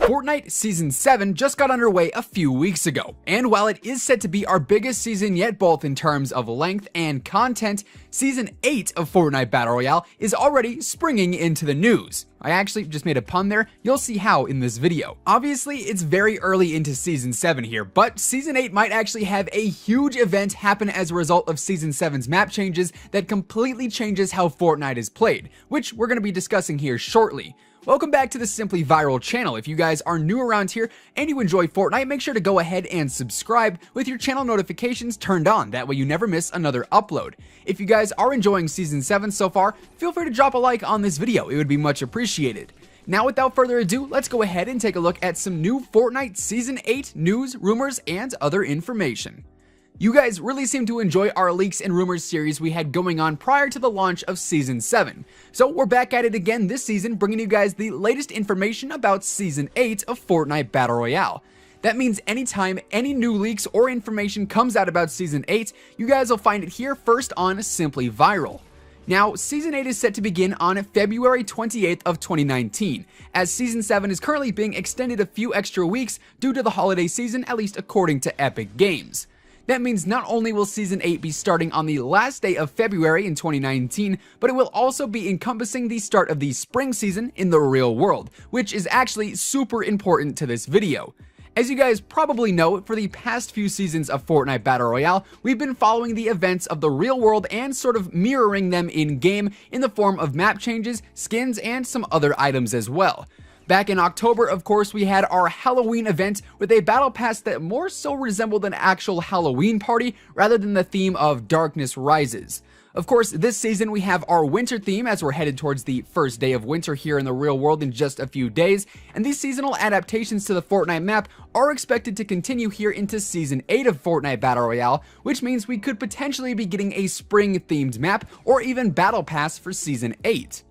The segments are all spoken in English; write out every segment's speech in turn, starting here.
Fortnite Season 7 just got underway a few weeks ago, and while it is set to be our biggest season yet both in terms of length and content, Season 8 of Fortnite Battle Royale is already springing into the news. I actually just made a pun there, you'll see how in this video. Obviously, it's very early into Season 7 here, but Season 8 might actually have a huge event happen as a result of Season 7's map changes that completely changes how Fortnite is played, which we're going to be discussing here shortly. Welcome back to the Simply Viral channel. If you guys are new around here and you enjoy Fortnite, make sure to go ahead and subscribe with your channel notifications turned on. That way you never miss another upload. If you guys are enjoying Season 7 so far, feel free to drop a like on this video. It would be much appreciated. Now, without further ado, let's go ahead and take a look at some new Fortnite Season 8 news, rumors, and other information. You guys really seem to enjoy our leaks and rumors series we had going on prior to the launch of Season 7. So we're back at it again this season, bringing you guys the latest information about Season 8 of Fortnite Battle Royale. That means anytime any new leaks or information comes out about Season 8, you guys will find it here first on Simply Viral. Now, Season 8 is set to begin on February 28th of 2019, as Season 7 is currently being extended a few extra weeks due to the holiday season, at least according to Epic Games. That means not only will Season 8 be starting on the last day of February in 2019, but it will also be encompassing the start of the spring season in the real world, which is actually super important to this video. As you guys probably know, for the past few seasons of Fortnite Battle Royale, we've been following the events of the real world and sort of mirroring them in-game in the form of map changes, skins, and some other items as well. Back in October, of course, we had our Halloween event with a battle pass that more so resembled an actual Halloween party rather than the theme of Darkness Rises. Of course, this season we have our winter theme as we're headed towards the first day of winter here in the real world in just a few days, and these seasonal adaptations to the Fortnite map are expected to continue here into Season 8 of Fortnite Battle Royale, which means we could potentially be getting a spring-themed map or even battle pass for Season 8.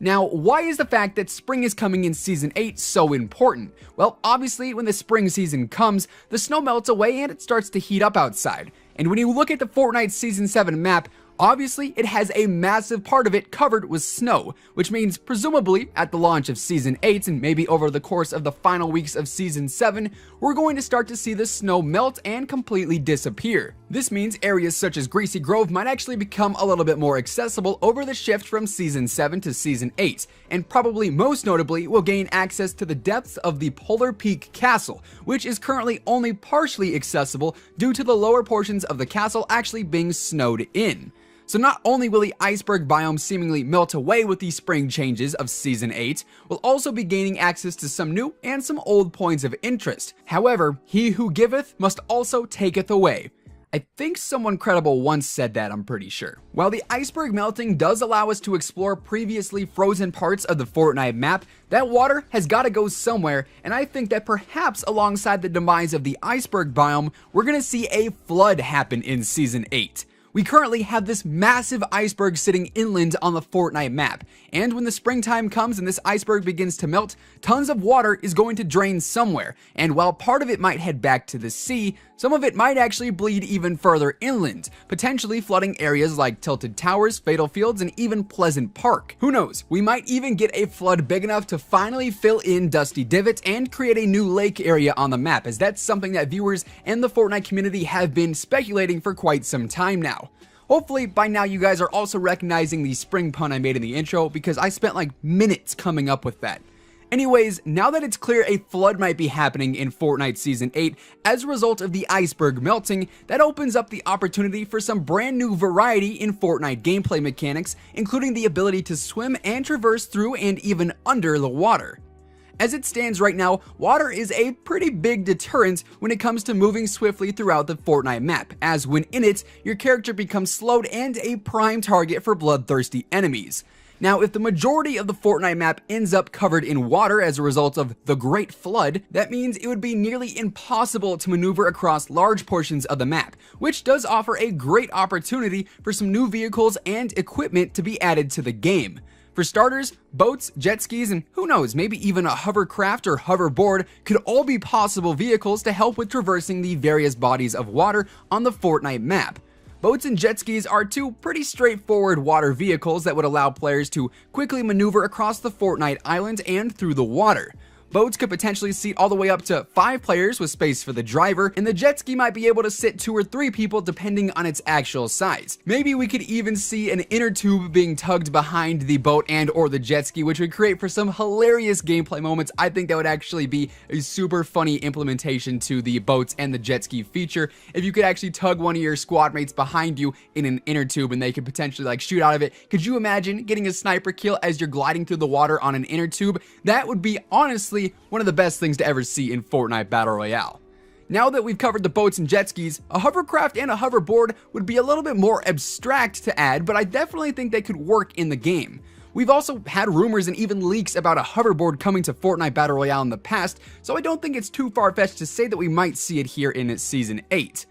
Now, why is the fact that spring is coming in Season 8 so important? Well, obviously, when the spring season comes, the snow melts away and it starts to heat up outside. And when you look at the Fortnite Season 7 map, obviously, it has a massive part of it covered with snow, which means presumably at the launch of Season 8 and maybe over the course of the final weeks of Season 7, we're going to start to see the snow melt and completely disappear. This means areas such as Greasy Grove might actually become a little bit more accessible over the shift from Season 7 to Season 8, and probably most notably will gain access to the depths of the Polar Peak Castle, which is currently only partially accessible due to the lower portions of the castle actually being snowed in. So not only will the iceberg biome seemingly melt away with the spring changes of Season 8, we'll also be gaining access to some new and some old points of interest. However, he who giveth must also taketh away. I think someone credible once said that, I'm pretty sure. While the iceberg melting does allow us to explore previously frozen parts of the Fortnite map, that water has got to go somewhere, and I think that perhaps alongside the demise of the iceberg biome, we're going to see a flood happen in Season 8. We currently have this massive iceberg sitting inland on the Fortnite map, and when the springtime comes and this iceberg begins to melt, tons of water is going to drain somewhere, and while part of it might head back to the sea, some of it might actually bleed even further inland, potentially flooding areas like Tilted Towers, Fatal Fields, and even Pleasant Park. Who knows, we might even get a flood big enough to finally fill in Dusty Divot and create a new lake area on the map, as that's something that viewers and the Fortnite community have been speculating for quite some time now. Hopefully by now you guys are also recognizing the spring pun I made in the intro, because I spent like minutes coming up with that. Anyways, now that it's clear a flood might be happening in Fortnite Season 8 as a result of the iceberg melting, that opens up the opportunity for some brand new variety in Fortnite gameplay mechanics, including the ability to swim and traverse through and even under the water. As it stands right now, water is a pretty big deterrent when it comes to moving swiftly throughout the Fortnite map, as when in it, your character becomes slowed and a prime target for bloodthirsty enemies. Now, if the majority of the Fortnite map ends up covered in water as a result of the Great Flood, that means it would be nearly impossible to maneuver across large portions of the map, which does offer a great opportunity for some new vehicles and equipment to be added to the game. For starters, boats, jet skis, and who knows, maybe even a hovercraft or hoverboard could all be possible vehicles to help with traversing the various bodies of water on the Fortnite map. Boats and jet skis are two pretty straightforward water vehicles that would allow players to quickly maneuver across the Fortnite island and through the water. Boats could potentially seat all the way up to 5 players with space for the driver, and the jet ski might be able to sit 2 or 3 people depending on its actual size. Maybe we could even see an inner tube being tugged behind the boat and or the jet ski, which would create for some hilarious gameplay moments. I think that would actually be a super funny implementation to the boats and the jet ski feature. If you could actually tug one of your squad mates behind you in an inner tube and they could potentially like shoot out of it. Could you imagine getting a sniper kill as you're gliding through the water on an inner tube? That would be honestly one of the best things to ever see in Fortnite Battle Royale. Now that we've covered the boats and jet skis, a hovercraft and a hoverboard would be a little bit more abstract to add, but I definitely think they could work in the game. We've also had rumors and even leaks about a hoverboard coming to Fortnite Battle Royale in the past, so I don't think it's too far-fetched to say that we might see it here in Season 8.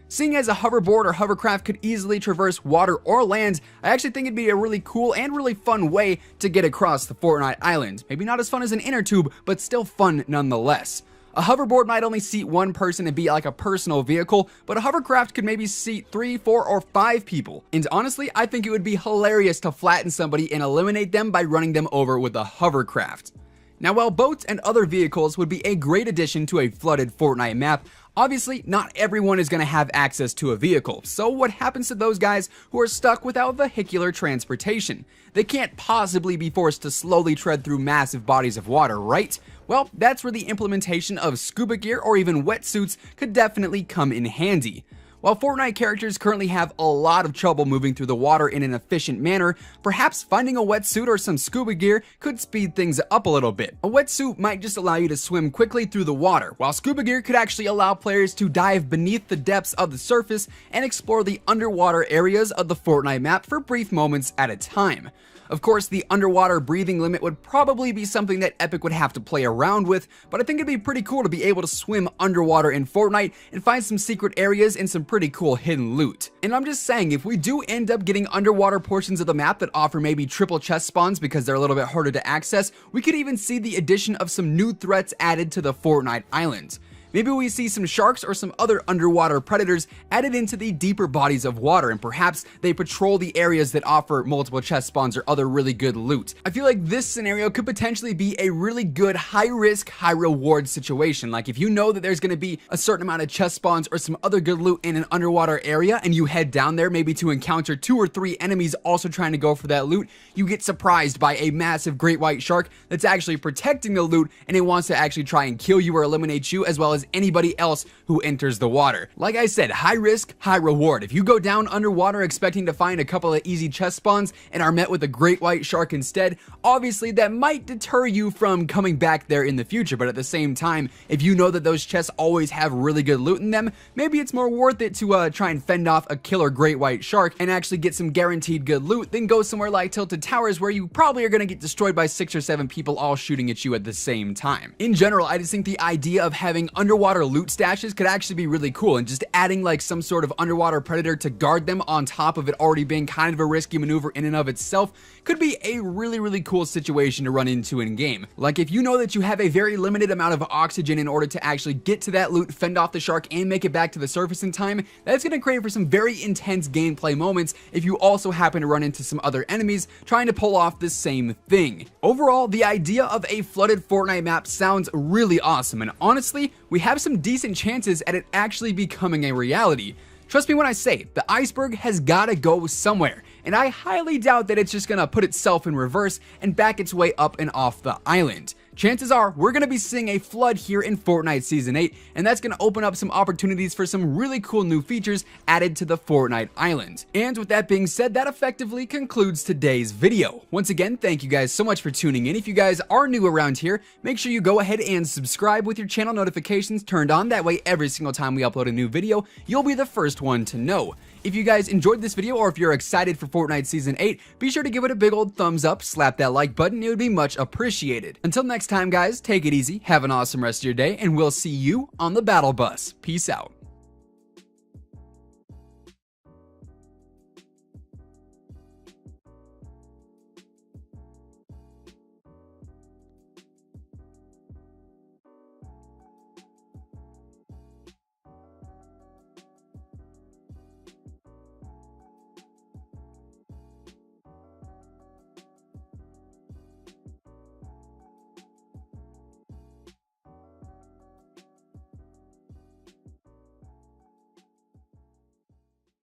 Seeing as a hoverboard or hovercraft could easily traverse water or land, I actually think it'd be a really cool and really fun way to get across the Fortnite island. Maybe not as fun as an inner tube, but still fun nonetheless. A hoverboard might only seat one person and be like a personal vehicle, but a hovercraft could maybe seat 3, 4, or 5 people. And honestly, I think it would be hilarious to flatten somebody and eliminate them by running them over with a hovercraft. Now, while boats and other vehicles would be a great addition to a flooded Fortnite map, obviously not everyone is going to have access to a vehicle. So what happens to those guys who are stuck without vehicular transportation? They can't possibly be forced to slowly tread through massive bodies of water, right? Well, that's where the implementation of scuba gear or even wetsuits could definitely come in handy. While Fortnite characters currently have a lot of trouble moving through the water in an efficient manner, perhaps finding a wetsuit or some scuba gear could speed things up a little bit. A wetsuit might just allow you to swim quickly through the water, while scuba gear could actually allow players to dive beneath the depths of the surface and explore the underwater areas of the Fortnite map for brief moments at a time. Of course, the underwater breathing limit would probably be something that Epic would have to play around with, but I think it'd be pretty cool to be able to swim underwater in Fortnite and find some secret areas and some pretty cool hidden loot. And I'm just saying, if we do end up getting underwater portions of the map that offer maybe triple chest spawns because they're a little bit harder to access, we could even see the addition of some new threats added to the Fortnite island. Maybe we see some sharks or some other underwater predators added into the deeper bodies of water, and perhaps they patrol the areas that offer multiple chest spawns or other really good loot. I feel like this scenario could potentially be a really good high risk, high reward situation. Like if you know that there's going to be a certain amount of chest spawns or some other good loot in an underwater area and you head down there maybe to encounter 2 or 3 enemies also trying to go for that loot, you get surprised by a massive great white shark that's actually protecting the loot and it wants to actually try and kill you or eliminate you as well as anybody else who enters the water. Like I said, high risk, high reward. If you go down underwater expecting to find a couple of easy chest spawns and are met with a great white shark instead, obviously that might deter you from coming back there in the future, but at the same time, if you know that those chests always have really good loot in them, maybe it's more worth it to try and fend off a killer great white shark and actually get some guaranteed good loot than go somewhere like Tilted Towers where you probably are going to get destroyed by 6 or 7 people all shooting at you at the same time. In general, I just think the idea of having underwater loot stashes could actually be really cool, and just adding like some sort of underwater predator to guard them on top of it already being kind of a risky maneuver in and of itself could be a really cool situation to run into in game. Like if you know that you have a very limited amount of oxygen in order to actually get to that loot, fend off the shark, and make it back to the surface in time, that's going to create for some very intense gameplay moments if you also happen to run into some other enemies trying to pull off the same thing. Overall, the idea of a flooded Fortnite map sounds really awesome, and honestly, we have some decent chances at it actually becoming a reality. Trust me when I say, the iceberg has gotta go somewhere, and I highly doubt that it's just gonna put itself in reverse and back its way up and off the island. Chances are we're going to be seeing a flood here in Fortnite Season 8, and that's going to open up some opportunities for some really cool new features added to the Fortnite island. And with that being said, that effectively concludes today's video. Once again, thank you guys so much for tuning in. If you guys are new around here, make sure you go ahead and subscribe with your channel notifications turned on. That way, every single time we upload a new video, you'll be the first one to know. If you guys enjoyed this video, or if you're excited for Fortnite Season 8, be sure to give it a big old thumbs up, slap that like button, it would be much appreciated. Until next time guys, take it easy, have an awesome rest of your day, and we'll see you on the battle bus. Peace out.